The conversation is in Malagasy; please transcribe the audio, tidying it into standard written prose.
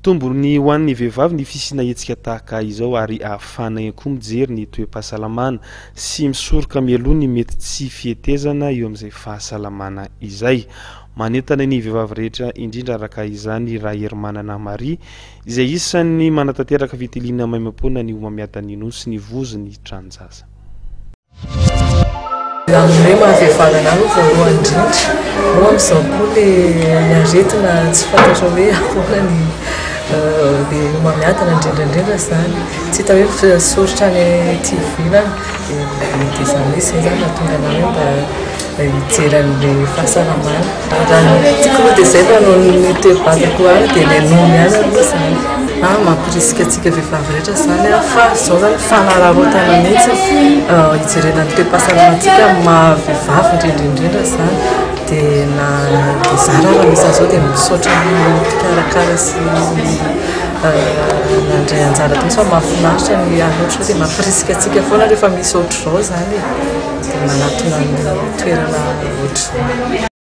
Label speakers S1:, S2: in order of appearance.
S1: tombony ho an'ny vehivavy ny fisina hetsika tahaka izao ary ahafana koa mijery ny toe-pahasalamana sy misoroka mialoha ny mety tsy fihetezana eo amin'izay fahasalamana izay. Manentana ny vehivavy rehetra indrindra araka izany raha Hermanana Maria izay isan'ny manatanteraka fitiliana maimam-poana ny homamiadany no sy ny vozony tranjaza.
S2: Amin'ireo mahavehivavy anahy voalohany indrindra moa amin'izao koa le aretina tsy fantatra hoe ahoana ny homamiadana indrindra izany tsy hita hoe soritra any aty ivelany dia izany hoe izay zany nahatonga anahy mba hijery an'ilay fahasalamana. Raha tiako aloha dia izay fa no ny toe-batako any dia ilay nomy any aloha izany. Mampirisika antsika vehivavy rehetra izany fa izao zany fanararaotana mihitsy hijerena ny toe-pahasalamantsika mahavehivavy indrindra izany dia na zara raha misy an'izao dia misaotra mpikarakara sy nandray anjara toy fa mahafinaritra ny anoatra dia mampirisika antsika foana rehefa misy ohatr'izao zany dia manatona ny toerana ohatr'izao.